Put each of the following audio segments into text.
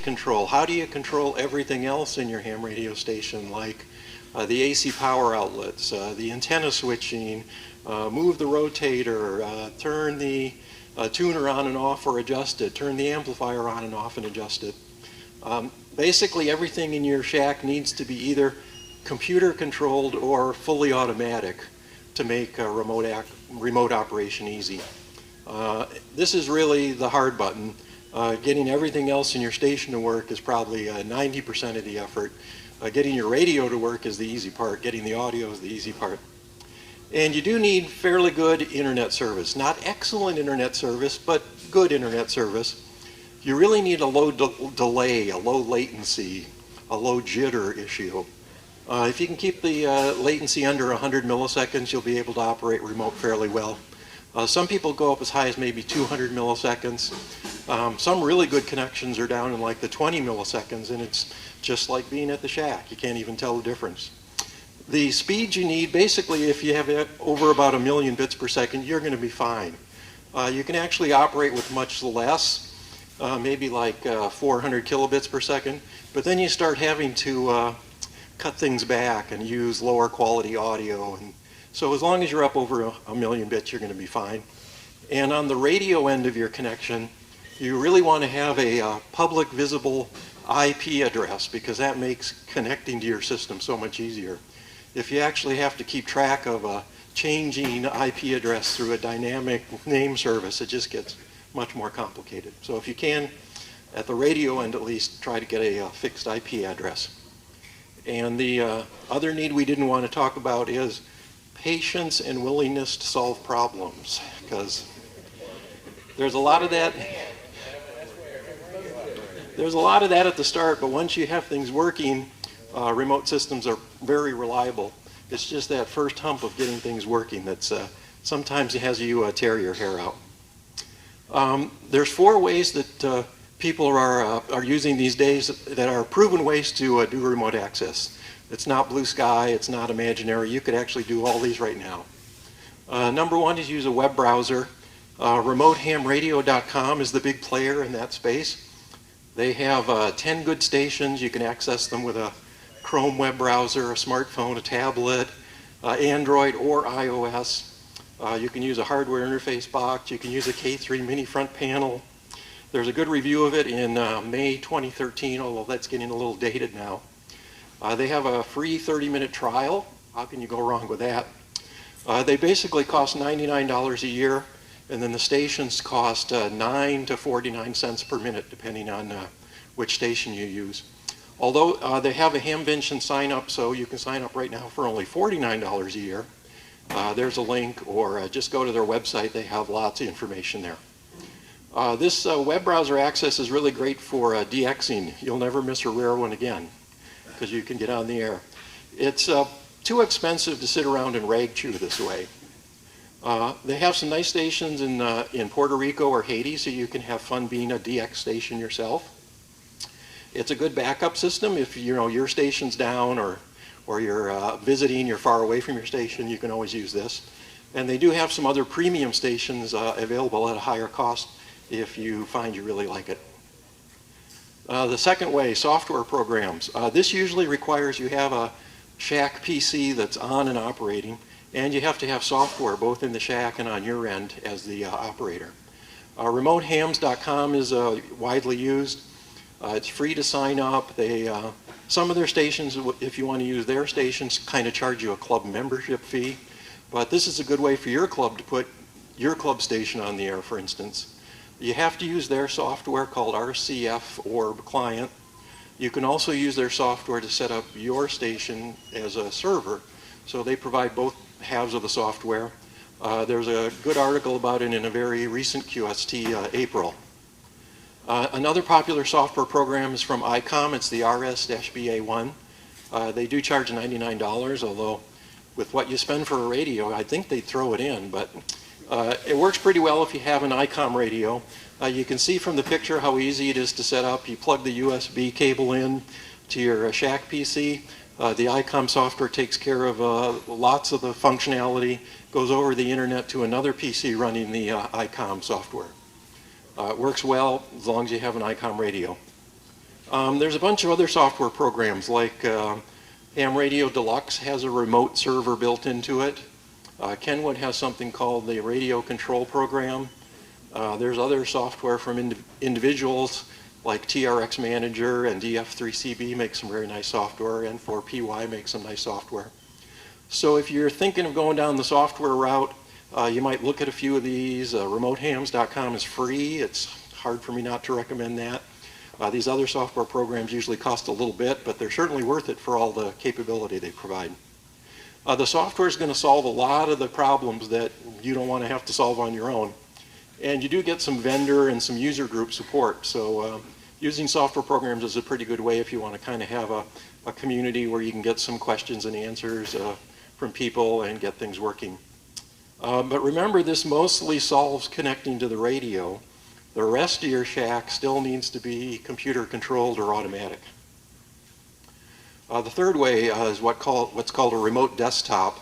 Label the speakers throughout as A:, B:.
A: Control. How do you control everything else in your ham radio station, like the AC power outlets, the antenna switching, move the rotator, turn the tuner on and off or adjust it, turn the amplifier on and off and adjust it. Basically everything in your shack needs to be either computer controlled or fully automatic to make a remote operation easy. This is really the hard button. Getting everything else in your station to work is probably 90% of the effort. Getting your radio to work is the easy part. Getting the audio is the easy part. And you do need fairly good internet service. Not excellent internet service, but good internet service. You really need a low delay, a low latency, a low jitter issue. If you can keep the latency under 100 milliseconds, you'll be able to operate remote fairly well. Some people go up as high as maybe 200 milliseconds. Some really good connections are down in like the 20 milliseconds, and it's just like being at the shack. You can't even tell the difference. The speed you need, basically, if you have it over about 1 million bits per second, you're going to be fine. You can actually operate with much less, maybe like 400 kilobits per second, but then you start having to cut things back and use lower quality audio. And so as long as you're up over 1 million bits, you're going to be fine. And on the radio end of your connection, you really want to have a public visible IP address, because that makes connecting to your system so much easier. If you actually have to keep track of a changing IP address through a dynamic name service, it just gets much more complicated. So if you can, at the radio end at least, try to get a fixed IP address. And the other need we didn't want to talk about is patience and willingness to solve problems, because there's a lot of that. There's a lot of that at the start, but once you have things working, remote systems are very reliable. It's just that first hump of getting things working that's sometimes it has you tear your hair out. There's 4 ways that people are using these days that are proven ways to do remote access. It's not blue sky, it's not imaginary. You could actually do all these right now. Number 1 is use a web browser. RemoteHamRadio.com is the big player in that space. They have 10 good stations. You can access them with a Chrome web browser, a smartphone, a tablet, Android or iOS. You can use a hardware interface box. You can use a K3 mini front panel. There's a good review of it in May 2013, although that's getting a little dated now. They have a free 30-minute trial. How can you go wrong with that? They basically cost $99 a year, and then the stations cost 9 to 49 cents per minute, depending on which station you use. Although they have a Hamvention sign up, so you can sign up right now for only $49 a year. There's a link, or just go to their website. They have lots of information there. This web browser access is really great for DXing. You'll never miss a rare one again, because you can get on the air. It's too expensive to sit around and rag chew this way. They have some nice stations in Puerto Rico or Haiti, so you can have fun being a DX station yourself. It's a good backup system. If your station's down or you're visiting, you're far away from your station, you can always use this. And they do have some other premium stations available at a higher cost if you find you really like it. The second way, software programs. This usually requires you have a shack PC that's on and operating, and you have to have software both in the shack and on your end as the operator. RemoteHams.com is widely used. It's free to sign up. Some of their stations, if you want to use their stations, kind of charge you a club membership fee. But this is a good way for your club to put your club station on the air, for instance. You have to use their software called RCF Orb Client. You can also use their software to set up your station as a server. So they provide both halves of the software. There's a good article about it in a very recent QST, April. Another popular software program is from ICOM. It's the RS-BA1. They do charge $99, although with what you spend for a radio, I think they'd throw it in. But it works pretty well if you have an ICOM radio. You can see from the picture how easy it is to set up. You plug the USB cable in to your shack PC. The ICOM software takes care of lots of the functionality, goes over the internet to another PC running the ICOM software. It works well as long as you have an ICOM radio. There's a bunch of other software programs like Ham Radio Deluxe has a remote server built into it. Kenwood has something called the Radio Control Program. There's other software from individuals like TRX Manager and DF3CB make some very nice software, and N4PY makes some nice software. So if you're thinking of going down the software route, you might look at a few of these. RemoteHams.com is free. It's hard for me not to recommend that. These other software programs usually cost a little bit, but they're certainly worth it for all the capability they provide. The software is going to solve a lot of the problems that you don't want to have to solve on your own. And you do get some vendor and some user group support. So using software programs is a pretty good way if you want to kind of have a community where you can get some questions and answers from people and get things working. But remember, this mostly solves connecting to the radio. The rest of your shack still needs to be computer controlled or automatic. The third way is what's called a remote desktop,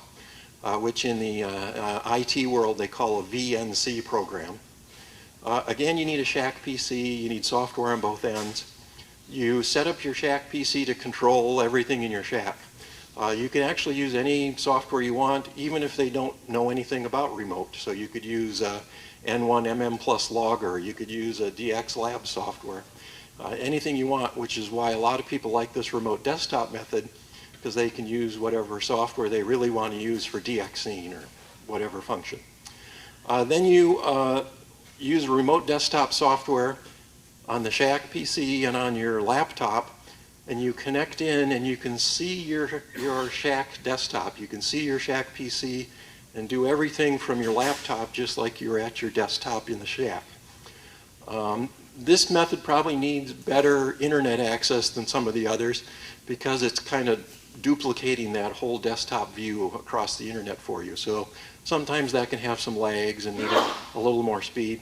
A: which in the IT world they call a VNC program. Again, you need a shack PC, you need software on both ends. You set up your shack PC to control everything in your shack. You can actually use any software you want, even if they don't know anything about remote. So you could use N1MM Plus Logger, you could use a DX Lab software, anything you want, which is why a lot of people like this remote desktop method, because they can use whatever software they really want to use for DXing or whatever function. Then you use remote desktop software on the shack PC and on your laptop, and you connect in and you can see your shack desktop. You can see your shack PC and do everything from your laptop just like you're at your desktop in the shack. This method probably needs better internet access than some of the others because it's kind of duplicating that whole desktop view across the internet for you. So sometimes that can have some lags and need a little more speed.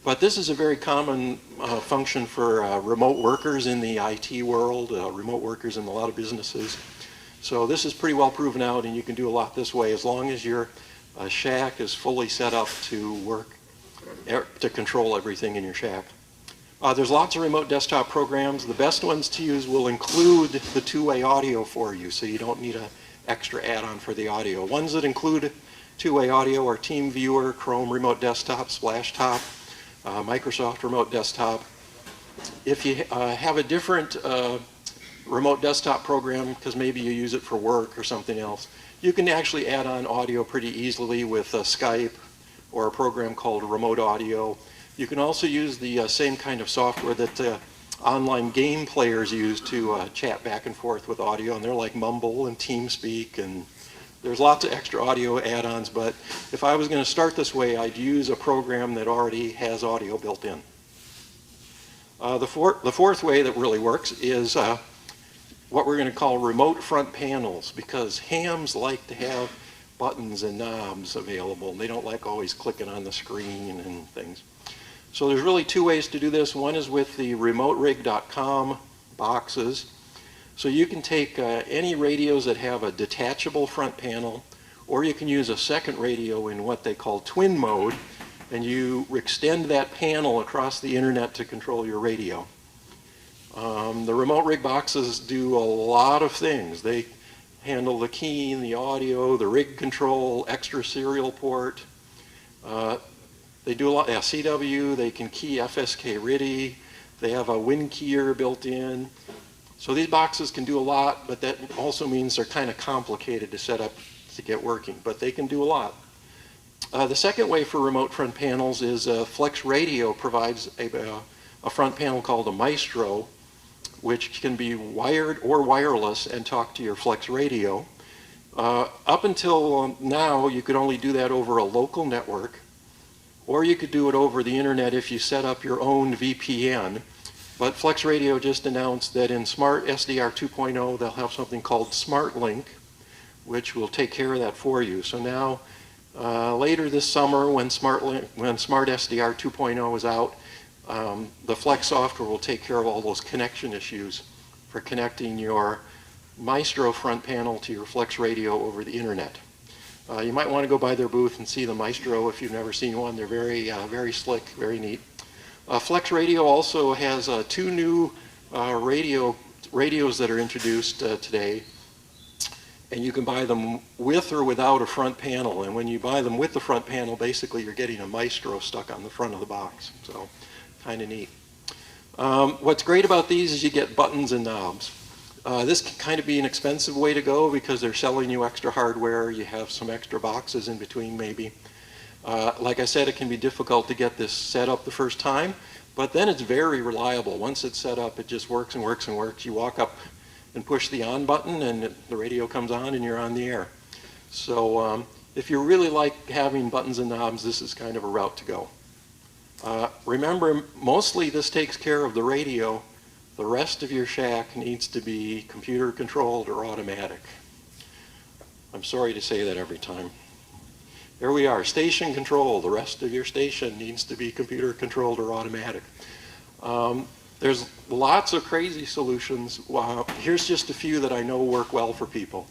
A: But this is a very common function for remote workers in the IT world, remote workers in a lot of businesses. So this is pretty well proven out, and you can do a lot this way as long as your shack is fully set up to work, to control everything in your shack. There's lots of remote desktop programs. The best ones to use will include the two-way audio for you, so you don't need an extra add-on for the audio. Ones that include two-way audio are TeamViewer, Chrome Remote Desktop, SplashTop, Microsoft Remote Desktop. If you have a different remote desktop program, because maybe you use it for work or something else, you can actually add on audio pretty easily with Skype or a program called Remote Audio. You can also use the same kind of software that online game players use to chat back and forth with audio, and they're like Mumble and TeamSpeak, and there's lots of extra audio add-ons, but if I was going to start this way, I'd use a program that already has audio built in. The fourth way that really works is what we're going to call remote front panels, because hams like to have buttons and knobs available. They don't like always clicking on the screen and things. So there's really two ways to do this. One is with the remoterig.com boxes. So you can take any radios that have a detachable front panel, or you can use a second radio in what they call twin mode, and you extend that panel across the internet to control your radio. The remote rig boxes do a lot of things. They handle the keying, the audio, the rig control, extra serial port. They do a lot, CW, they can key FSK RIDI, they have a WinKeyer built in. So these boxes can do a lot, but that also means they're kind of complicated to set up to get working, but they can do a lot. The second way for remote front panels is Flex Radio provides a front panel called a Maestro, which can be wired or wireless and talk to your Flex Radio. Up until now, you could only do that over a local network, or you could do it over the internet if you set up your own VPN. But Flex Radio just announced that in Smart SDR 2.0, they'll have something called SmartLink, which will take care of that for you. So now, later this summer, when Smart SDR 2.0 is out, the Flex software will take care of all those connection issues for connecting your Maestro front panel to your Flex radio over the internet. You might want to go by their booth and see the Maestro if you've never seen one. They're very slick, very neat. Flex radio also has 2 new radios that are introduced today, and you can buy them with or without a front panel. And when you buy them with the front panel, basically you're getting a Maestro stuck on the front of the box. So kind of neat. What's great about these is you get buttons and knobs. This can kind of be an expensive way to go because they're selling you extra hardware. You have some extra boxes in between maybe. Like I said, it can be difficult to get this set up the first time, but then it's very reliable. Once it's set up, it just works and works and works. You walk up and push the on button and the radio comes on and you're on the air. So if you really like having buttons and knobs, this is kind of a route to go. Remember, mostly this takes care of the radio. The rest of your shack needs to be computer controlled or automatic. I'm sorry to say that every time. There we are, station control. The rest of your station needs to be computer controlled or automatic. There's lots of crazy solutions. Here's just a few that I know work well for people.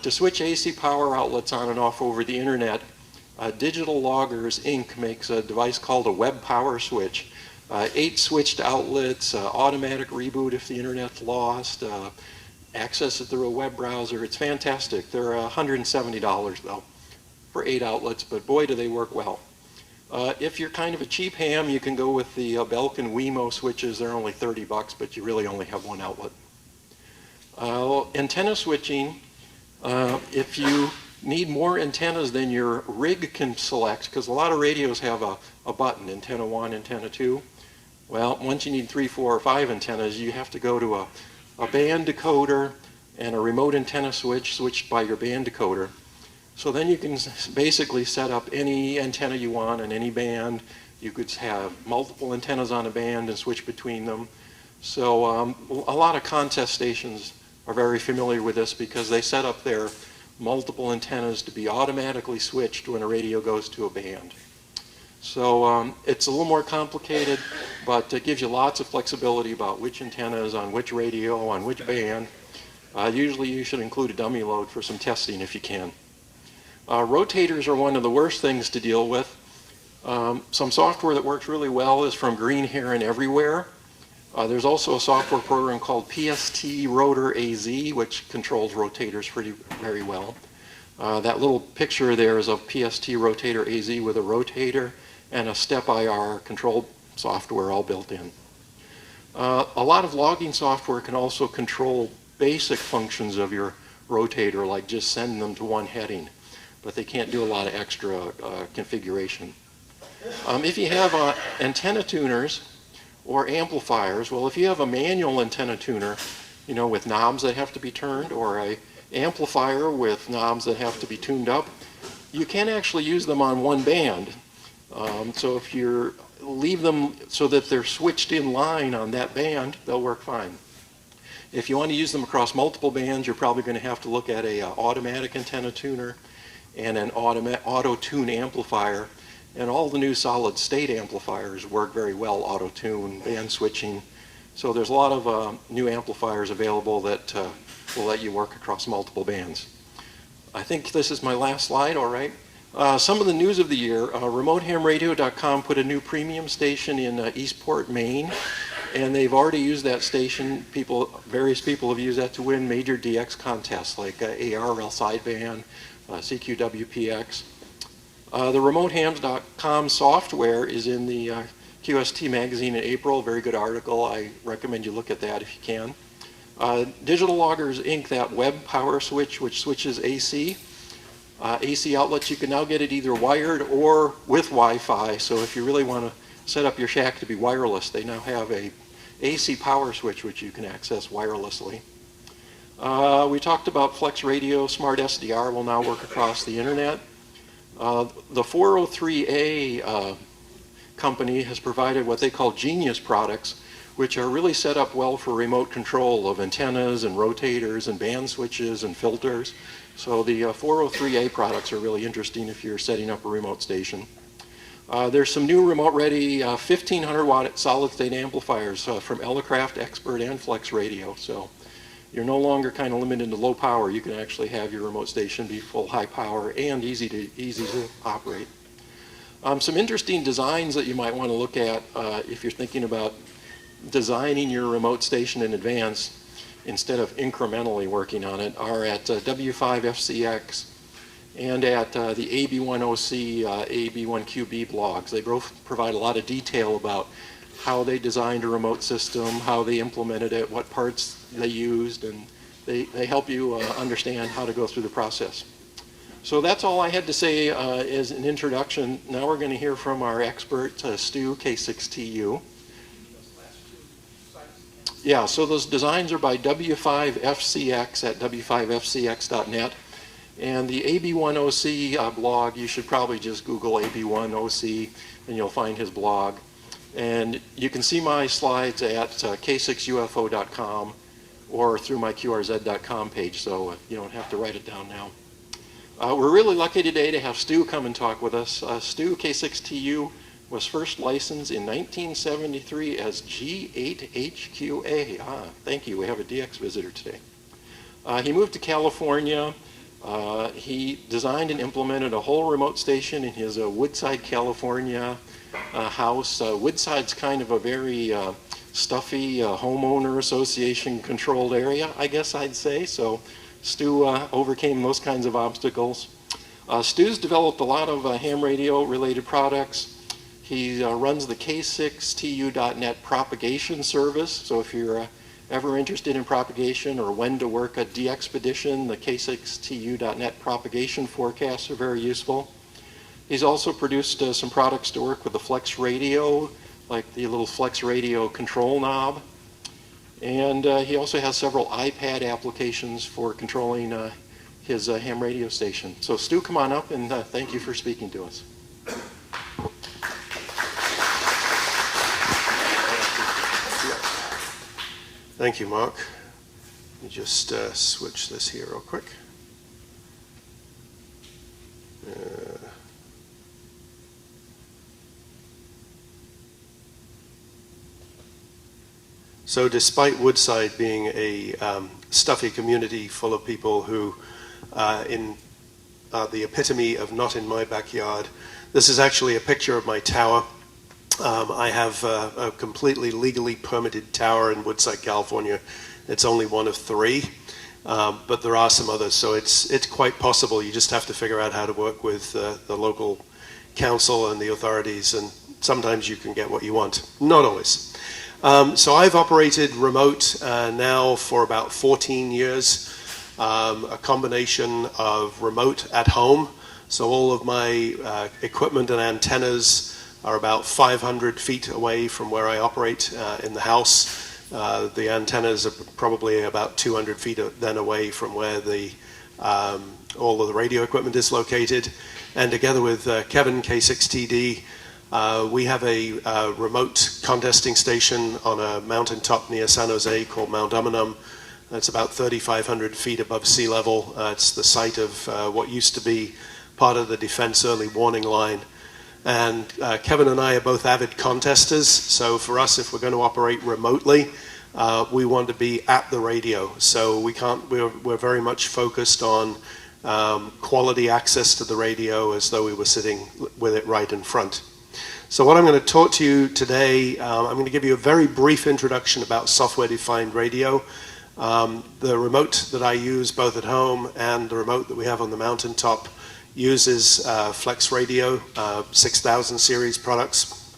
A: To switch AC power outlets on and off over the internet, Digital Loggers Inc. makes a device called a web power switch. 8 switched outlets, automatic reboot if the internet's lost, access it through a web browser. It's fantastic. They're $170 though for 8 outlets, but boy do they work well. If you're kind of a cheap ham, you can go with the Belkin Wemo switches. They're only $30, but you really only have 1 outlet. Antenna switching, if you need more antennas than your rig can select, because a lot of radios have a button, antenna 1, antenna 2. Well, once you need 3, 4, or 5 antennas, you have to go to a band decoder and a remote antenna switch switched by your band decoder. So then you can basically set up any antenna you want on any band. You could have multiple antennas on a band and switch between them. So a lot of contest stations are very familiar with this because they set up their multiple antennas to be automatically switched when a radio goes to a band. So it's a little more complicated, but it gives you lots of flexibility about which antenna is on which radio, on which band. Usually you should include a dummy load for some testing if you can. Rotators are one of the worst things to deal with. Some software that works really well is from Green Heron Everywhere. There's also a software program called PST Rotor AZ, which controls rotators very well. That little picture there is of PST Rotator AZ with a rotator and a step IR control software all built in. A lot of logging software can also control basic functions of your rotator, like just sending them to one heading, but they can't do a lot of extra configuration. If you have antenna tuners or amplifiers, well, if you have a manual antenna tuner, you know, with knobs that have to be turned, or a amplifier with knobs that have to be tuned up, you can actually use them on one band. So if you leave them so that they're switched in line on that band, they'll work fine. If you want to use them across multiple bands, you're probably going to have to look at a automatic antenna tuner and an auto-tune amplifier. And all the new solid-state amplifiers work very well, auto-tune, band switching. So there's a lot of new amplifiers available that will let you work across multiple bands. I think this is my last slide, all right. Some of the news of the year, RemoteHamRadio.com put a new premium station in Eastport, Maine, and they've already used that station. Various people have used that to win major DX contests like ARRL sideband, CQWPX. The RemoteHams.com software is in the QST magazine in April. Very good article. I recommend you look at that if you can. Digital Loggers Inc., that web power switch, which switches AC. AC outlets, you can now get it either wired or with Wi-Fi. So if you really want to set up your shack to be wireless, they now have a AC power switch which you can access wirelessly. We talked about Flex Radio. Smart SDR will now work across the internet. The 403A company has provided what they call Genius products, which are really set up well for remote control of antennas and rotators and band switches and filters. So the 403A products are really interesting if you're setting up a remote station. There's some new remote-ready 1,500 watt solid-state amplifiers from Elecraft, Expert, and Flex Radio. So you're no longer kind of limited to low power. You can actually have your remote station be full high power and easy to operate. Some interesting designs that you might want to look at if you're thinking about designing your remote station in advance instead of incrementally working on it are at W5FCX and at the AB1OC, AB1QB blogs. They both provide a lot of detail about how they designed a remote system, how they implemented it, what parts they used, and they help you understand how to go through the process. So that's all I had to say as an introduction. Now we're going to hear from our expert, Stu, K6TU. Yeah, so those designs are by W5FCX at w5fcx.net. And the AB1OC blog, you should probably just Google AB1OC and you'll find his blog. And you can see my slides at k6ufo.com or through my qrz.com page, so you don't have to write it down now. We're really lucky today to have Stu come and talk with us. Stu, K6TU, was first licensed in 1973 as G8HQA. Thank you. We have a DX visitor today. He moved to California. He designed and implemented a whole remote station in his Woodside, California house. Woodside's kind of a very stuffy homeowner association controlled area, I guess I'd say. So Stu overcame those kinds of obstacles. Stu's developed a lot of ham radio related products. He runs the K6TU.net propagation service. So if you're ever interested in propagation or when to work a de-expedition, the K6TU.net propagation forecasts are very useful. He's also produced some products to work with the Flex Radio, like the little Flex Radio control knob. And he also has several iPad applications for controlling his ham radio station. So Stu, come on up, and thank you for speaking to us.
B: Thank you, Mark. Let me just switch this here real quick. So despite Woodside being a stuffy community full of people who in the epitome of not in my backyard, this is actually a picture of my tower. I have a completely legally permitted tower in Woodside, California. It's only one of 3, but there are some others, so it's quite possible. You just have to figure out how to work with the local council and the authorities, and sometimes you can get what you want. Not always. So I've operated remote now for about 14 years, a combination of remote at home. So all of my equipment and antennas are about 500 feet away from where I operate in the house. The antennas are probably about 200 feet then away from where all of the radio equipment is located. And together with Kevin, K6TD, we have a remote contesting station on a mountaintop near San Jose called Mount Umunum. It's about 3,500 feet above sea level. It's the site of what used to be part of the Defense Early Warning Line. And Kevin and I are both avid contesters, so for us, if we're going to operate remotely, we want to be at the radio. So we're very much focused on quality access to the radio as though we were sitting with it right in front. So what I'm going to talk to you today, I'm going to give you a very brief introduction about software-defined radio. The remote that I use both at home and the remote that we have on the mountaintop uses Flex Radio, 6000 series products.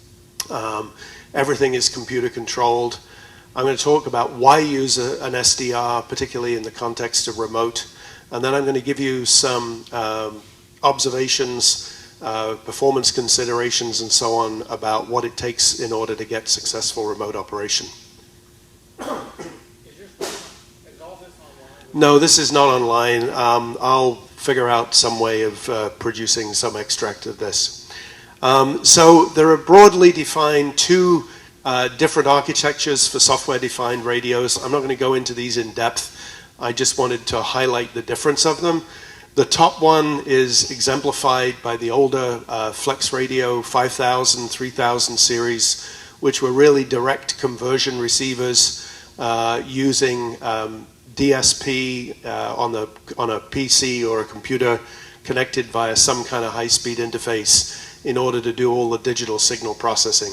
B: Everything is computer controlled. I'm going to talk about why use an SDR, particularly in the context of remote. And then I'm going to give you some observations, performance considerations, and so on about what it takes in order to get successful remote operation. Is all this online? No, this is not online. I'll figure out some way of producing some extract of this. So there are broadly defined 2 different architectures for software-defined radios. I'm not going to go into these in depth. I just wanted to highlight the difference of them. The top one is exemplified by the older Flex Radio 5000, 3000 series, which were really direct conversion receivers using DSP on a PC or a computer connected via some kind of high-speed interface in order to do all the digital signal processing.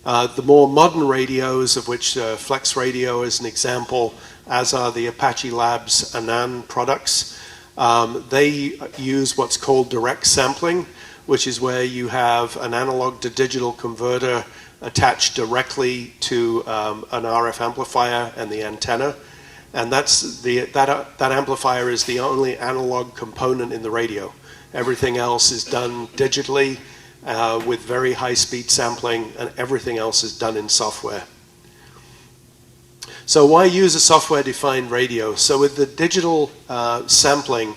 B: The more modern radios, of which Flex Radio is an example, as are the Apache Labs Anan products, they use what's called direct sampling, which is where you have an analog to digital converter attached directly to an RF amplifier and the antenna. And that amplifier is the only analog component in the radio. Everything else is done digitally with very high-speed sampling, and everything else is done in software. So why use a software-defined radio? So with the digital sampling,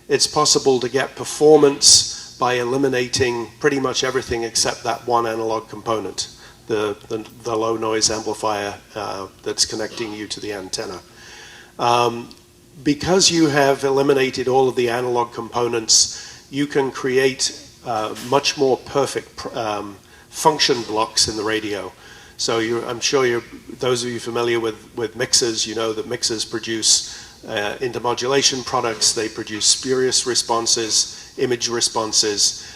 B: it's possible to get performance by eliminating pretty much everything except that one analog component, the low noise amplifier that's connecting you to the antenna. Because you have eliminated all of the analog components, you can create much more perfect function blocks in the radio. So I'm sure those of you familiar with mixers, you know that mixers produce intermodulation products. They produce spurious responses, image responses.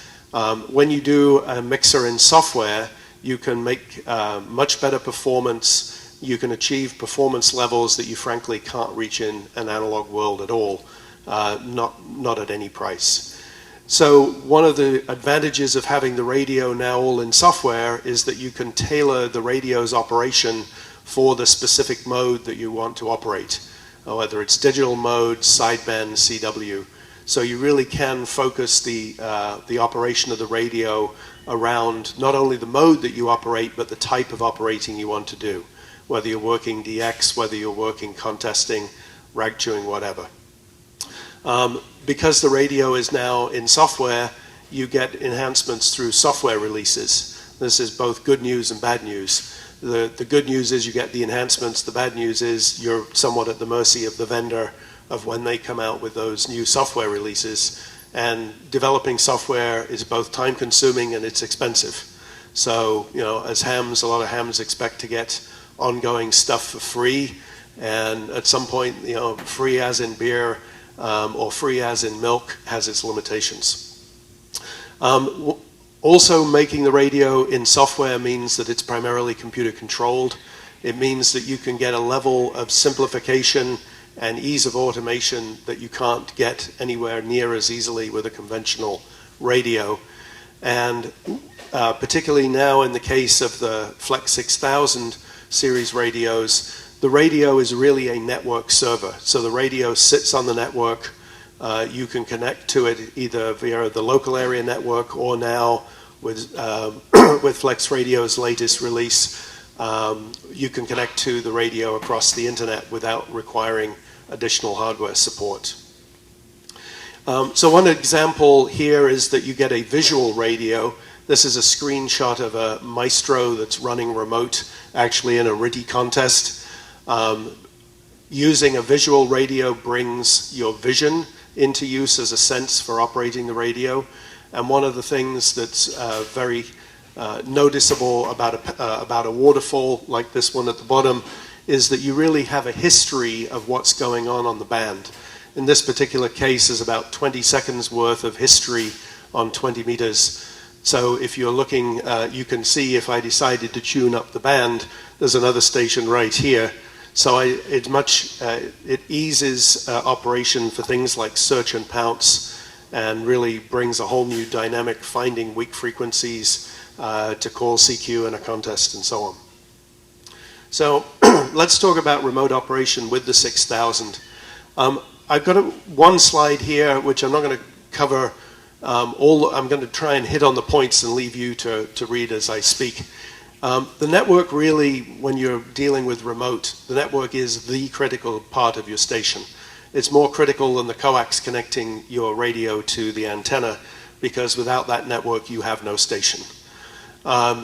B: When you do a mixer in software, you can make much better performance. You can achieve performance levels that you frankly can't reach in an analog world at all, not at any price. So one of the advantages of having the radio now all in software is that you can tailor the radio's operation for the specific mode that you want to operate, whether it's digital mode, sideband, CW. So you really can focus the operation of the radio around not only the mode that you operate, but the type of operating you want to do, whether you're working DX, whether you're working contesting, rag chewing, whatever. Because the radio is now in software, you get enhancements through software releases. This is both good news and bad news. The good news is you get the enhancements. The bad news is you're somewhat at the mercy of the vendor of when they come out with those new software releases. And developing software is both time consuming and it's expensive. So, as hams, a lot of hams expect to get ongoing stuff for free. And at some point, free as in beer, or free as in milk has its limitations. Also, making the radio in software means that it's primarily computer controlled. It means that you can get a level of simplification and ease of automation that you can't get anywhere near as easily with a conventional radio. And particularly now in the case of the Flex 6000 series radios, the radio is really a network server. So the radio sits on the network. You can connect to it either via the local area network or now with Flex Radio's latest release, you can connect to the radio across the internet without requiring additional hardware support. So one example here is that you get a visual radio. This is a screenshot of a Maestro that's running remote, actually in a RTTY contest. Using a visual radio brings your vision into use as a sense for operating the radio. And one of the things that's very noticeable about a waterfall like this one at the bottom is that you really have a history of what's going on the band. In this particular case, is about 20 seconds worth of history on 20 meters. So if you're looking, you can see if I decided to tune up the band, there's another station right here. So it eases operation for things like search and pounce, and really brings a whole new dynamic, finding weak frequencies to call CQ in a contest and so on. So let's talk about remote operation with the 6000. I've got one slide here, which I'm not going to cover I'm going to try and hit on the points and leave you to read as I speak. The network really, when you're dealing with remote, the network is the critical part of your station. It's more critical than the coax connecting your radio to the antenna, because without that network, you have no station.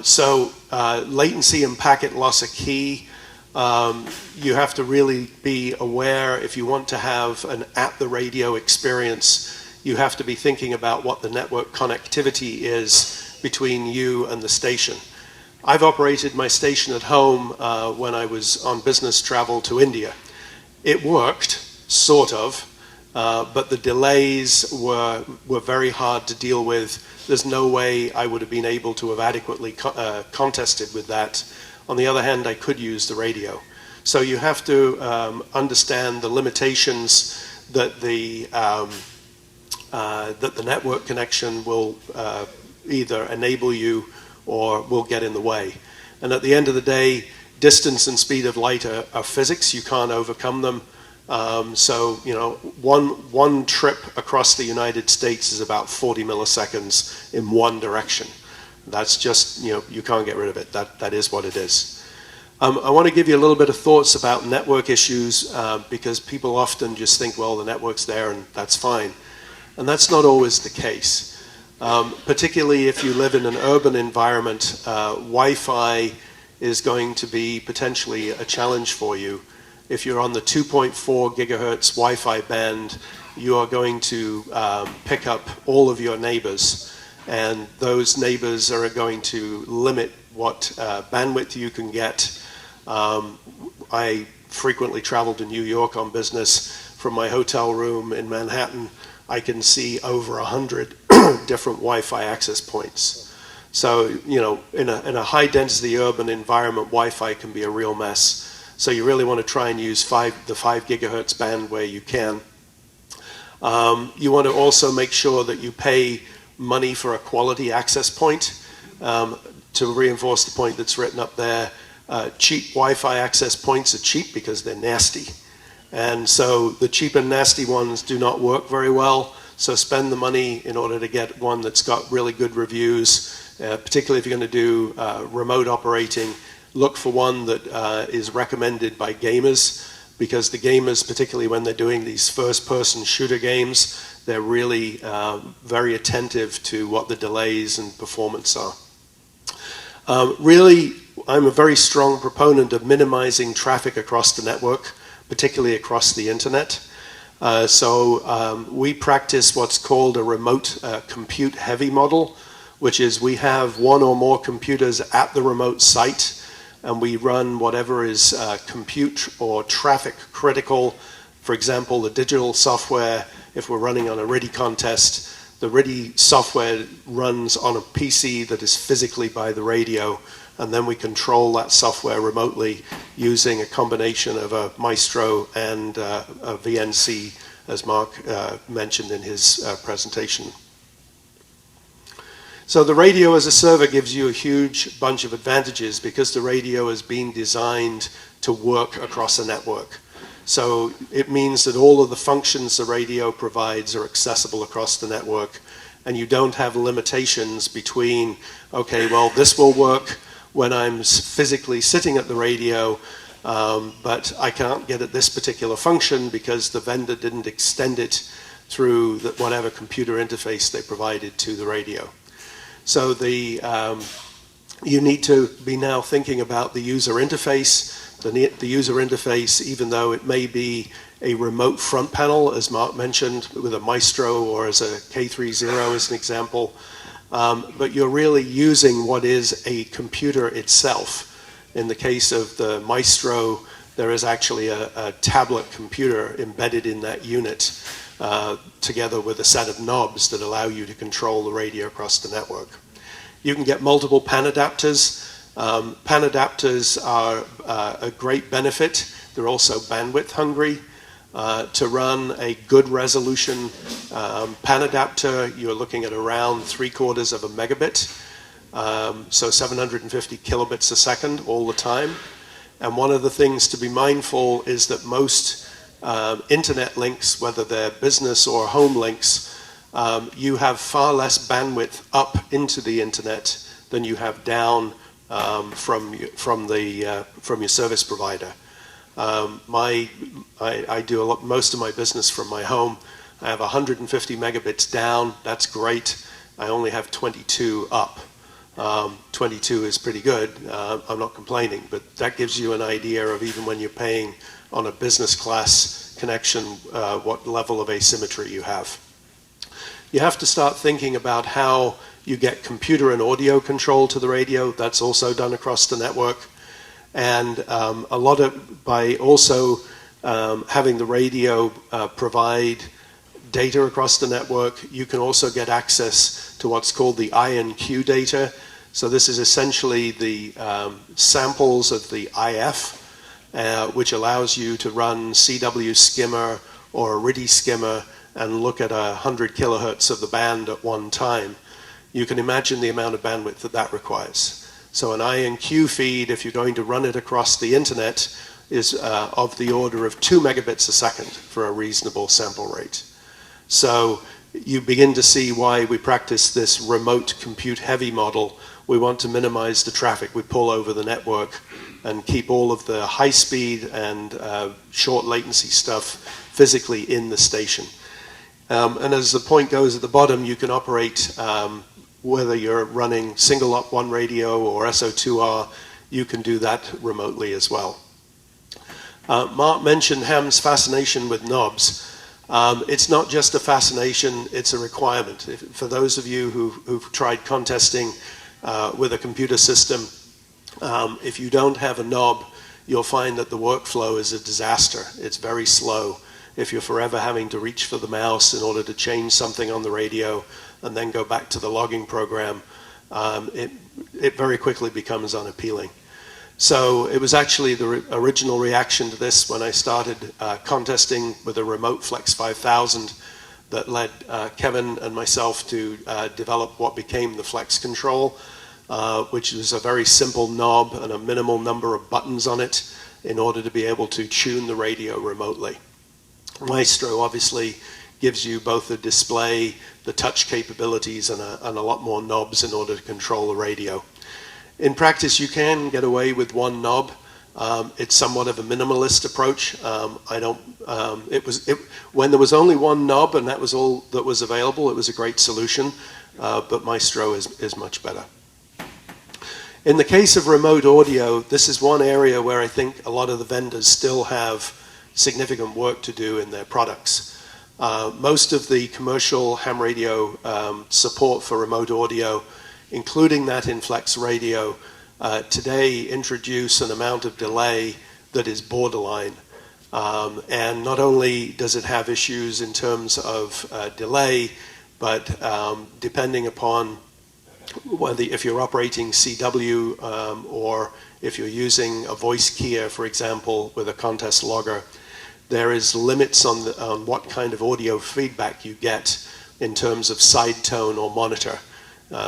B: So latency and packet loss are key. You have to really be aware, if you want to have an at-the-radio experience, you have to be thinking about what the network connectivity is between you and the station. I've operated my station at home when I was on business travel to India. It worked, sort of, but the delays were very hard to deal with. There's no way I would have been able to have adequately contested with that. On the other hand, I could use the radio. So you have to understand the limitations that the network connection will either enable you or will get in the way. And at the end of the day, distance and speed of light are physics. You can't overcome them. So, you know, one trip across the United States is about 40 milliseconds in one direction. That's just, you know, you can't get rid of it. That is what it is. I want to give you a little bit of thoughts about network issues because people often just think, well, the network's there and that's fine. And that's not always the case. Particularly if you live in an urban environment, Wi-Fi is going to be potentially a challenge for you. If you're on the 2.4 gigahertz Wi-Fi band, you are going to pick up all of your neighbors, and those neighbors are going to limit what bandwidth you can get. I frequently travel to New York on business. From my hotel room in Manhattan, I can see over 100 different Wi-Fi access points. So, you know, in a high-density urban environment, Wi-Fi can be a real mess. So you really want to try and use the 5 gigahertz band where you can. You want to also make sure that you pay money for a quality access point. To reinforce the point that's written up there, cheap Wi-Fi access points are cheap because they're nasty. And so the cheap and nasty ones do not work very well. So spend the money in order to get one that's got really good reviews, particularly if you're going to do remote operating. Look for one that is recommended by gamers, because the gamers, particularly when they're doing these first-person shooter games, they're really very attentive to what the delays and performance are. Really, I'm a very strong proponent of minimizing traffic across the network, particularly across the internet. So we practice what's called a remote compute heavy model, which is we have one or more computers at the remote site, and we run whatever is compute or traffic critical. For example, the digital software, if we're running on a RIDI contest, the RIDI software runs on a PC that is physically by the radio, and then we control that software remotely using a combination of a Maestro and a VNC, as Mark mentioned in his presentation. So the radio as a server gives you a huge bunch of advantages because the radio is being designed to work across a network. So it means that all of the functions the radio provides are accessible across the network, and you don't have limitations between, okay, well, this will work when I'm physically sitting at the radio, but I can't get at this particular function because the vendor didn't extend it through whatever computer interface they provided to the radio. So you need to be now thinking about the user interface. The user interface, even though it may be a remote front panel, as Mark mentioned, with a Maestro or as a K30 as an example, but you're really using what is a computer itself. In the case of the Maestro, there is actually a tablet computer embedded in that unit, together with a set of knobs that allow you to control the radio across the network. You can get multiple PAN adapters. PAN adapters are a great benefit. They're also bandwidth hungry. To run a good resolution PAN adapter, you're looking at around 3/4 of a megabit, so 750 kilobits a second all the time. And one of the things to be mindful is that most internet links, whether they're business or home links, you have far less bandwidth up into the internet than you have down from your service provider. I do most of my business from my home. I have 150 megabits down. That's great. I only have 22 up. 22 is pretty good. I'm not complaining, but that gives you an idea of, even when you're paying on a business class connection, what level of asymmetry you have. You have to start thinking about how you get computer and audio control to the radio. That's also done across the network. And by also having the radio provide data across the network. You can also get access to what's called the INQ data. So this is essentially the samples of the IF, which allows you to run CW skimmer or a RIDI skimmer and look at 100 kilohertz of the band at one time. You can imagine the amount of bandwidth that that requires. So an INQ feed, if you're going to run it across the internet, is of the order of 2 megabits a second for a reasonable sample rate. So you begin to see why we practice this remote compute heavy model. We want to minimize the traffic we pull over the network and keep all of the high speed and short latency stuff physically in the station. And as the point goes at the bottom, you can operate, whether you're running single up one radio or SO2R, you can do that remotely as well. Mark mentioned Ham's fascination with knobs. It's not just a fascination, it's a requirement. For those of you who've tried contesting with a computer system, if you don't have a knob, you'll find that the workflow is a disaster. It's very slow. If you're forever having to reach for the mouse in order to change something on the radio and then go back to the logging program, it very quickly becomes unappealing. So it was actually the original reaction to this when I started contesting with a remote Flex 5000 that led Kevin and myself to develop what became the Flex Control, which is a very simple knob and a minimal number of buttons on it in order to be able to tune the radio remotely. Maestro obviously gives you both the display, the touch capabilities, and a lot more knobs in order to control the radio. In practice, you can get away with one knob. It's somewhat of a minimalist approach. When there was only one knob and that was all that was available, it was a great solution, but Maestro is much better. In the case of remote audio, this is one area where I think a lot of the vendors still have significant work to do in their products. Most of the commercial ham radio support for remote audio, including that in Flex Radio, today introduce an amount of delay that is borderline. And not only does it have issues in terms of delay, but depending upon whether if you're operating CW or if you're using a voice keyer, for example, with a contest logger, there is limits on what kind of audio feedback you get in terms of side tone or monitor.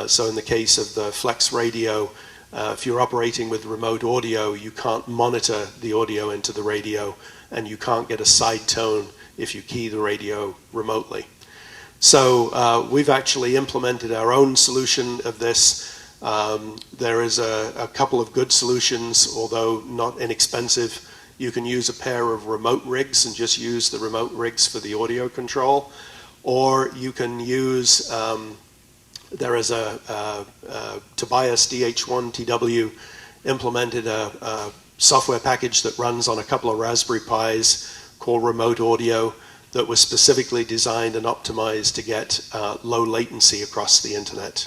B: So in the case of the Flex Radio, if you're operating with remote audio, you can't monitor the audio into the radio, and you can't get a side tone if you key the radio remotely. So we've actually implemented our own solution of this. There is a couple of good solutions, although not inexpensive. You can use a pair of remote rigs and just use the remote rigs for the audio control, or you can use there is a Tobias DH1TW implemented a software package that runs on a couple of Raspberry Pis called Remote Audio that was specifically designed and optimized to get low latency across the internet.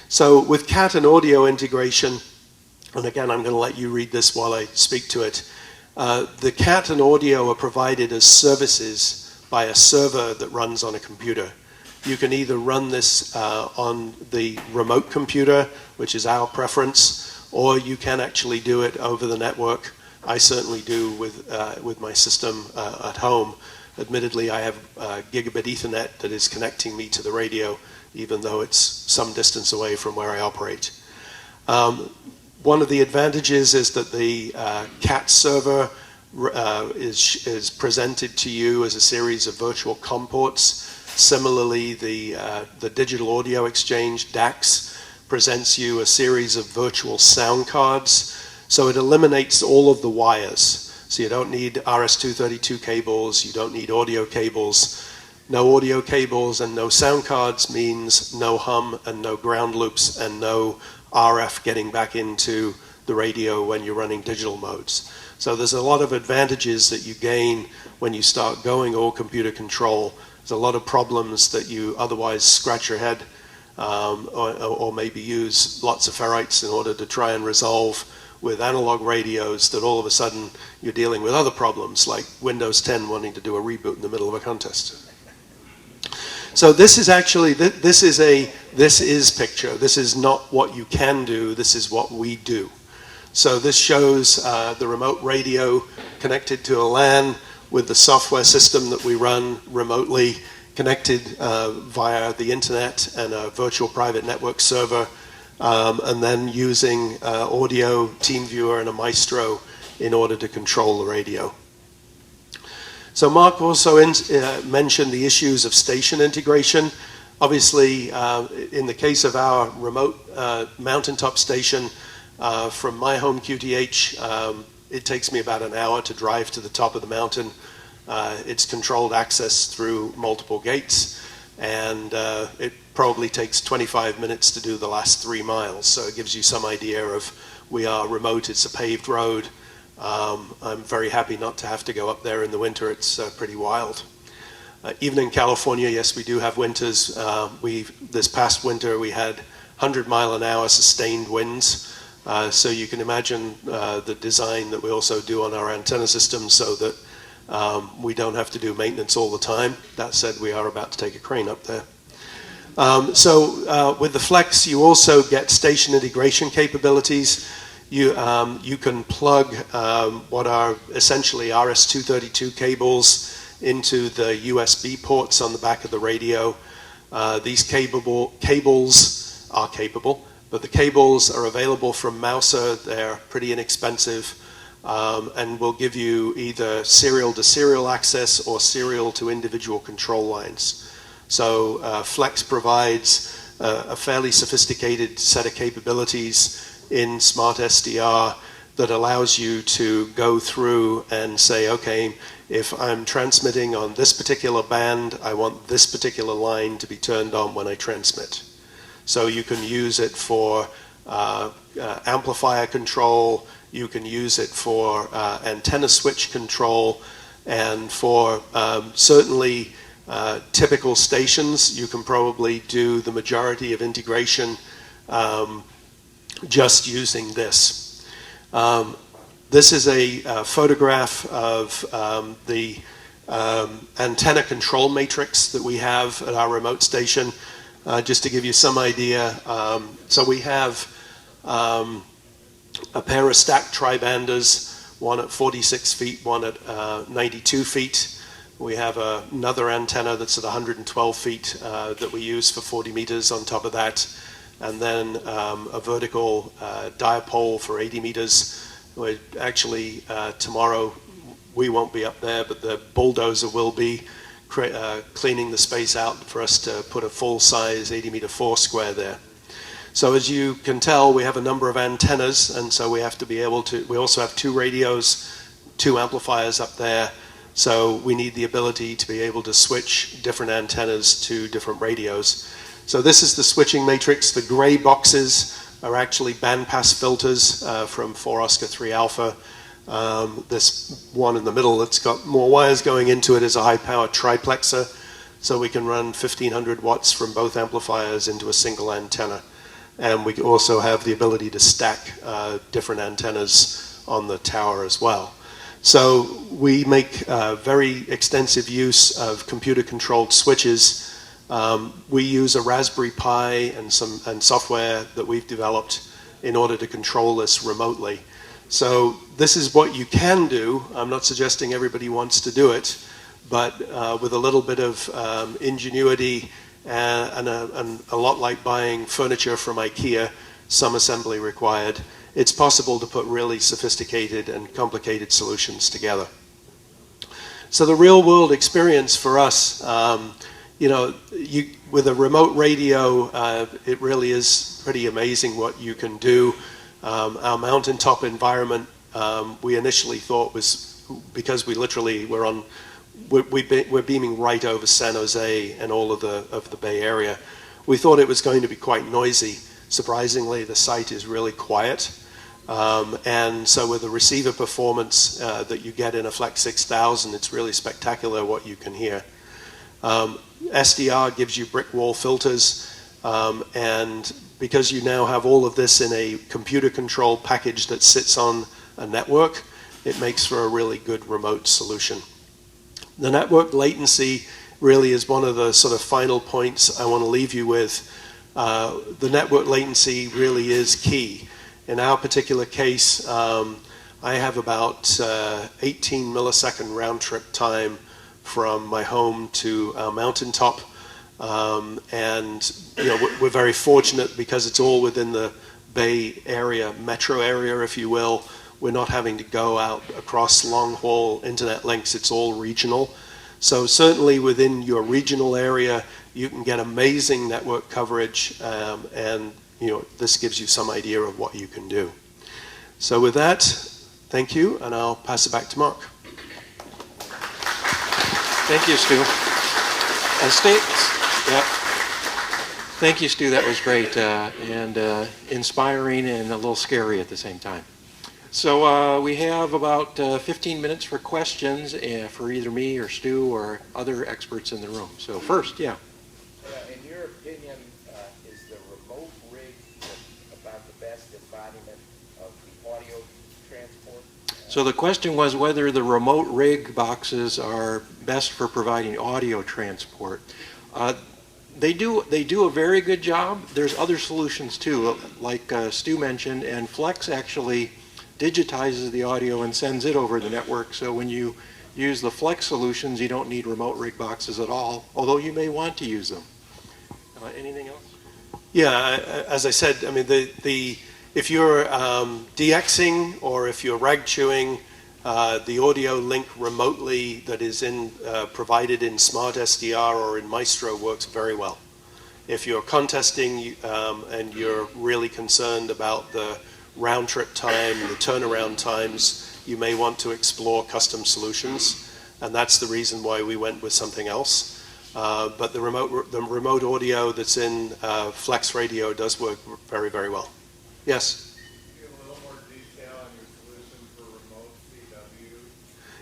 B: So with CAT and audio integration, and again I'm going to let you read this while I speak to it, the CAT and audio are provided as services by a server that runs on a computer. You can either run this on the remote computer, which is our preference, or you can actually do it over the network. I certainly do with my system at home. Admittedly, I have gigabit Ethernet that is connecting me to the radio, even though it's some distance away from where I operate. One of the advantages is that the CAT server is presented to you as a series of virtual COM ports. Similarly, the Digital Audio Exchange, DAX, presents you a series of virtual sound cards. So it eliminates all of the wires. So you don't need RS-232 cables, you don't need audio cables. No audio cables and no sound cards means no hum and no ground loops and no RF getting back into the radio when you're running digital modes. So there's a lot of advantages that you gain when you start going all computer control. There's a lot of problems that you otherwise scratch your head or maybe use lots of ferrites in order to try and resolve with analog radios that all of a sudden you're dealing with other problems, like Windows 10 wanting to do a reboot in the middle of a contest. So this is actually, this is picture. This is not what you can do, this is what we do. So this shows the remote radio connected to a LAN with the software system that we run remotely, connected via the internet and a virtual private network server, and then using audio, TeamViewer, and a Maestro in order to control the radio. So Mark also mentioned the issues of station integration. Obviously, in the case of our remote mountaintop station, from my home QTH, it takes me about an hour to drive to the top of the mountain. It's controlled access through multiple gates, and it probably takes 25 minutes to do the last 3 miles. So it gives you some idea of, we are remote, it's a paved road. I'm very happy not to have to go up there in the winter. It's pretty wild. Even in California, yes, we do have winters. This past winter, we had 100-mile-an-hour sustained winds. So you can imagine the design that we also do on our antenna system so that we don't have to do maintenance all the time. That said, we are about to take a crane up there. With the Flex, you also get station integration capabilities. You can plug what are essentially RS-232 cables into the USB ports on the back of the radio. These cables are capable, but the cables are available from Mouser. They're pretty inexpensive, and will give you either serial to serial access or serial to individual control lines. So Flex provides a fairly sophisticated set of capabilities in Smart SDR that allows you to go through and say, okay, if I'm transmitting on this particular band, I want this particular line to be turned on when I transmit. So you can use it for amplifier control, you can use it for antenna switch control, and for certainly typical stations, you can probably do the majority of integration just using this. This is a photograph of the antenna control matrix that we have at our remote station, just to give you some idea. So we have a pair of stacked tri-banders, one at 46 feet, one at 92 feet. We have another antenna that's at 112 feet that we use for 40 meters on top of that. And then a vertical dipole for 80 meters. Actually, tomorrow we won't be up there, but the bulldozer will be cleaning the space out for us to put a full-size 80-meter foursquare there. So as you can tell, we have a number of antennas, and so we have to be able to, we also have 2 radios, 2 amplifiers up there, so we need the ability to be able to switch different antennas to different radios. So this is the switching matrix. The gray boxes are actually bandpass filters from 4 Oscar 3 Alpha. This one in the middle that's got more wires going into it is a high-power triplexer, so we can run 1500 watts from both amplifiers into a single antenna. And we also have the ability to stack different antennas on the tower as well. So we make very extensive use of computer-controlled switches. We use a Raspberry Pi and software that we've developed in order to control this remotely. So this is what you can do. I'm not suggesting everybody wants to do it, but with a little bit of ingenuity and a lot like buying furniture from IKEA, some assembly required, it's possible to put really sophisticated and complicated solutions together. So the real-world experience for us, with a remote radio, it really is pretty amazing what you can do. Our mountaintop environment, we initially thought was, because we literally we're beaming right over San Jose and all of the Bay Area. We thought it was going to be quite noisy. Surprisingly, the site is really quiet. And so with the receiver performance that you get in a Flex 6000, it's really spectacular what you can hear. SDR gives you brick wall filters, and because you now have all of this in a computer-controlled package that sits on a network, it makes for a really good remote solution. The network latency really is one of the sort of final points I want to leave you with. The network latency really is key. In our particular case, I have about 18 millisecond round-trip time from my home to our mountaintop. And we're very fortunate because it's all within the Bay Area, metro area, if you will. We're not having to go out across long-haul internet links. It's all regional. So certainly within your regional area, you can get amazing network coverage, and this gives you some idea of what you can do. So with that, thank you, and I'll pass it back to Mark.
A: Thank you, Stu. Thank you, Stu. That was great and inspiring and a little scary at the same time. So we have about 15 minutes for questions for either me or Stu or other experts in the room. So first, yeah.
C: In your opinion, is the remote rig about the best embodiment of the audio transport?
A: So the question was whether the remote rig boxes are best for providing audio transport. They do a very good job. There's other solutions too, like Stu mentioned, and Flex actually digitizes the audio and sends it over the network. So when you use the Flex solutions, you don't need remote rig boxes at all, although you may want to use them. Anything else?
B: Yeah, as I said, I mean, if you're DXing or if you're rag chewing, the audio link remotely that is provided in Smart SDR or in Maestro works very well. If you're contesting and you're really concerned about the round trip time and the turnaround times, you may want to explore custom solutions, and that's the reason why we went with something else. But the remote audio that's in Flex Radio does work very, very well. Yes?
D: Can you give a little more detail on your solution for remote CW?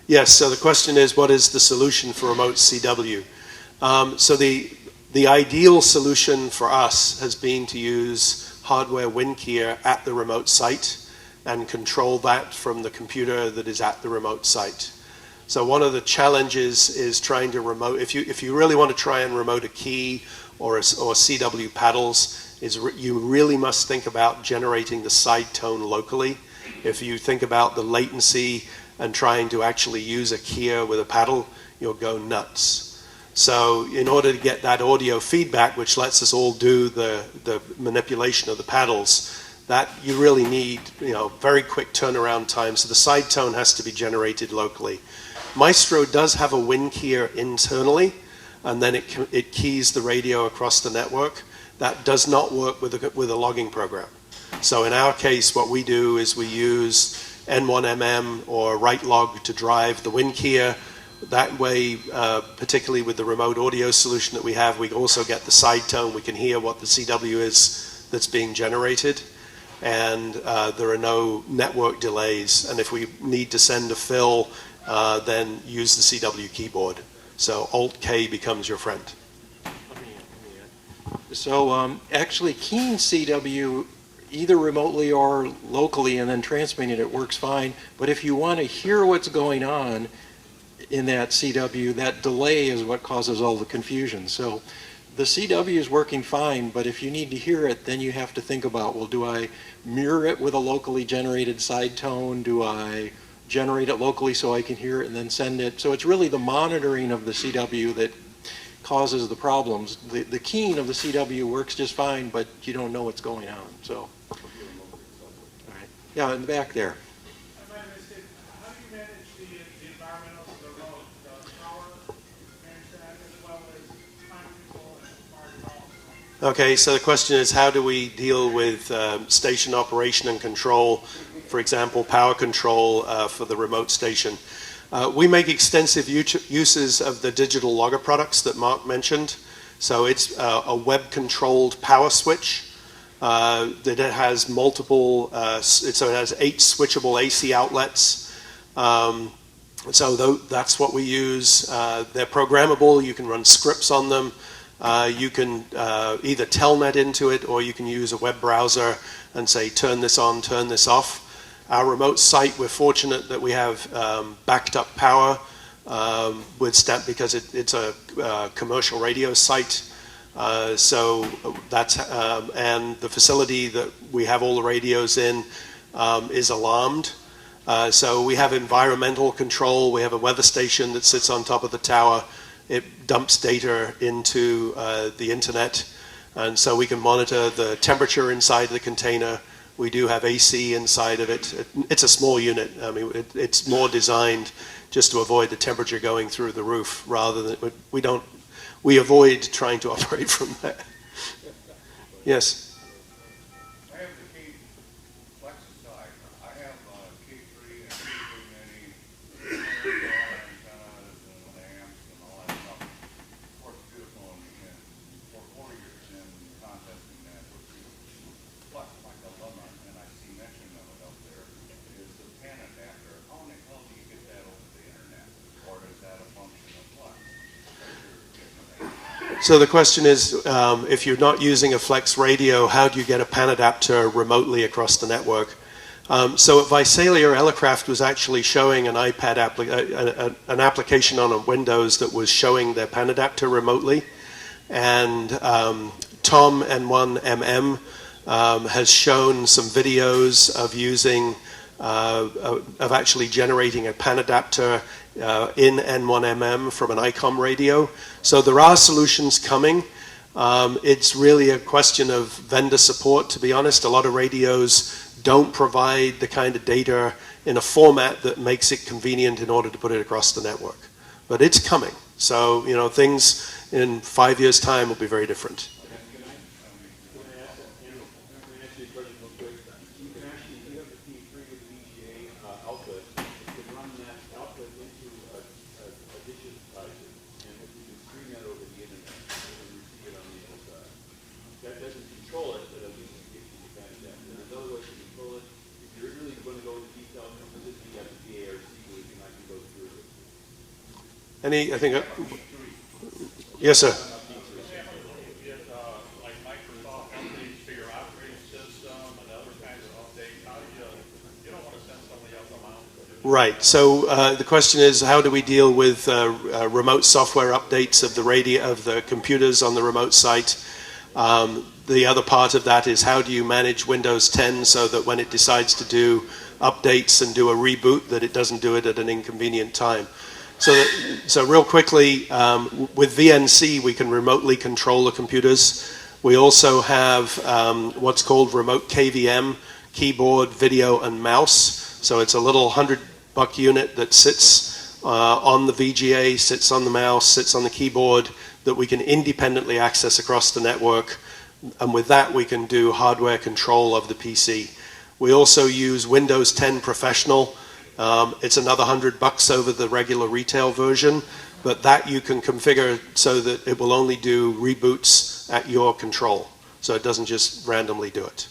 B: Yes, so the question is, what is the solution for remote CW? So the ideal solution for us has been to use hardware WinKeyer at the remote site and control that from the computer that is at the remote site. So one of the challenges is trying to remote, if you really want to try and remote a key or CW paddles, you really must think about generating the side tone locally. If you think about the latency and trying to actually use a keyer with a paddle, you'll go nuts. So in order to get that audio feedback, which lets us all do the manipulation of the paddles, that you really need very quick turnaround time. So the side tone has to be generated locally. Maestro does have a WinKeyer internally, and then it keys the radio across the network. That does not work with a logging program. So in our case, what we do is we use N1MM or WriteLog to drive the WinKeyer. That way, particularly with the remote audio solution that we have, we also get the side tone. We can hear what the CW is that's being generated, and there are no network delays. And if we need to send a fill, then use the CW keyboard. So Alt-K becomes your friend.
A: So actually keying CW either remotely or locally and then transmitting it works fine. But if you want to hear what's going on in that CW, that delay is what causes all the confusion. So the CW is working fine, but if you need to hear it, then you have to think about, well, do I mirror it with a locally generated side tone? Do I generate it locally so I can hear it and then send it? So it's really the monitoring of the CW that causes the problems. The keying of the CW works just fine, but you don't know what's going on. So, all right. Yeah, in the back there.
D: How do you manage the environmental remote, the power management as well as time control and smart control?
B: Okay, so the question is, how do we deal with station operation and control, for example, power control for the remote station? We make extensive uses of the digital logger products that Mark mentioned. So it's a web-controlled power switch that has multiple, so it has 8 switchable AC outlets. So that's what we use. They're programmable. You can run scripts on them. You can either telnet into it, or you can use a web browser and say, turn this on, turn this off. Our remote site, we're fortunate that we have backed up power because it's a commercial radio site. So that's and the facility that we have all the radios in is alarmed. So we have environmental control. We have a weather station that sits on top of the tower. It dumps data into the internet, and so we can monitor the temperature inside the container. We do have AC inside of it. It's a small unit. I mean, it's more designed just to avoid the temperature going through the roof, rather than we avoid trying to operate from there. Yes.
E: I have the K Flexus side. I have K3 and K3 many antennas and lamps and all that stuff. Of course, beautiful for 4 years in contesting that with the Flex, like the Lumber, and I see mention of it up there, is the pan adapter. How in the hell do you get that over the internet? Or is that a function of Flex?
B: So the question is, if you're not using a flex radio, how do you get a pan adapter remotely across the network? So at Visalia, Elecraft was actually showing an iPad an application on a Windows that was showing their pan adapter remotely. And Tom N1MM has shown some videos of using, of actually generating a pan adapter in N1MM from an ICOM radio. So there are solutions coming. It's really a question of vendor support, to be honest. A lot of radios don't provide the kind of data in a format that makes it convenient in order to put it across the network. But it's coming. So, things in 5 years' time will be very different. I think, yes, sir.
D: Like Microsoft updates to your operating system and other kinds of updates, how do you don't want to send somebody else a mouse.
B: Right. So the question is, how do we deal with remote software updates of the the computers on the remote site? The other part of that is, how do you manage Windows 10 so that when it decides to do updates and do a reboot, that it doesn't do it at an inconvenient time? So real quickly, with VNC, we can remotely control the computers. We also have what's called remote KVM, keyboard, video, and mouse. So it's a little $100 unit that sits on the VGA, sits on the mouse, sits on the keyboard, that we can independently access across the network. And with that, we can do hardware control of the PC. We also use Windows 10 Professional. It's another $100 over the regular retail version, but that you can configure so that it will only do reboots at your control, so it doesn't just randomly do it.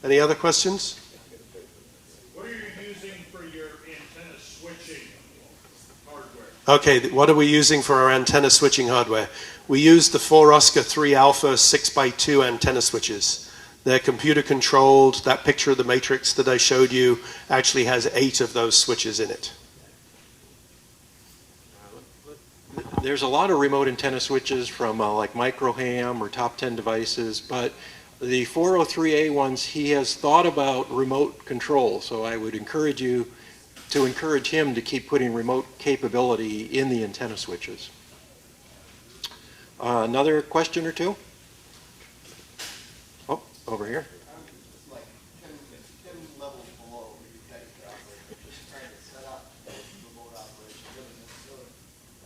B: Any other questions?
D: What are you using for your antenna switching hardware?
B: Okay, what are we using for our antenna switching hardware? We use the 4 Oscar 3 Alpha 6x2 antenna switches. They're computer controlled. That picture of the matrix that I showed you actually has 8 of those switches in it.
A: There's a lot of remote antenna switches from like Microham or Top 10 devices, but the 403A ones, he has thought about remote control. So I would encourage you to encourage him to keep putting remote capability in the antenna switches. Another question or two? Oh, over here.
F: Like 10 levels below where you guys are operating, just trying to set up remote operation. Doesn't necessarily,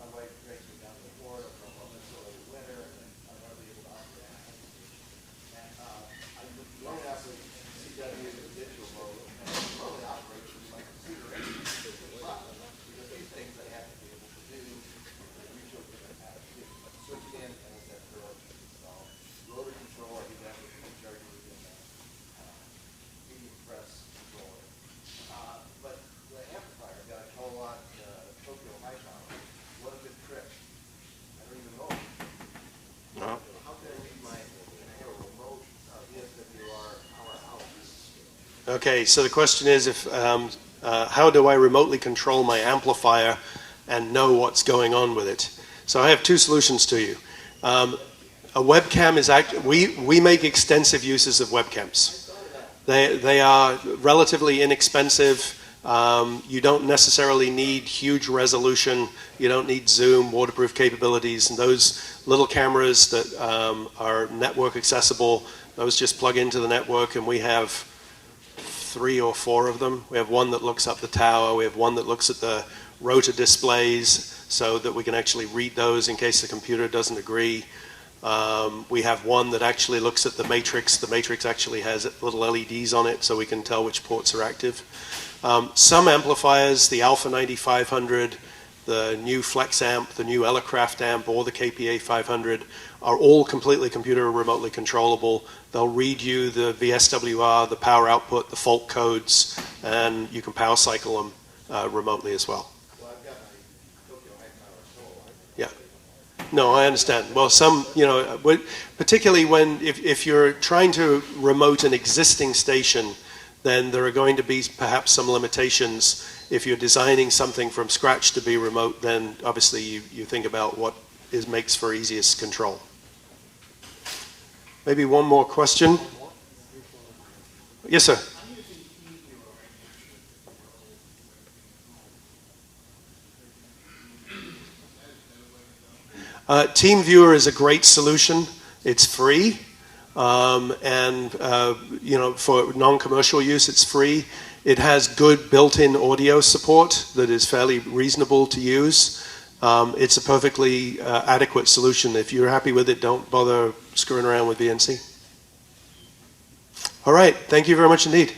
F: my wife drags me down to Florida for a Minnesota winter, and I'm hardly able to operate. And I'm going to operate CW in digital mode, and I normally operate with my computer because these things I have to be able to do, mutual switch in, and I have to install rotor control. I do that with the charger.
B: Okay, so the question is, how do I remotely control my amplifier and know what's going on with it? So I have two solutions to you. A webcam is we make extensive uses of webcams. They are relatively inexpensive. You don't necessarily need huge resolution. You don't need zoom, waterproof capabilities, and those little cameras that are network accessible, those just plug into the network, and we have 3 or 4 of them. We have one that looks up the tower. We have one that looks at the rotor displays so that we can actually read those in case the computer doesn't agree. We have one that actually looks at the matrix. The matrix actually has little LEDs on it so we can tell which ports are active. Some amplifiers, the Alpha 9500, the new Flex amp, the new Elecraft amp, or the KPA 500 are all completely computer remotely controllable. They'll read you the VSWR, the power output, the fault codes, and you can power cycle them remotely as well.
F: Well, I've got my Tokyo high power soul.
B: Yeah. No, I understand. Well, some, particularly if you're trying to remote an existing station, then there are going to be perhaps some limitations. If you're designing something from scratch to be remote, then obviously you think about what makes for easiest control. Maybe one more question. Yes, sir. TeamViewer is a great solution. It's free. And for non-commercial use, it's free. It has good built-in audio support that is fairly reasonable to use. It's a perfectly adequate solution. If you're happy with it, don't bother screwing around with VNC. All right. Thank you very much indeed.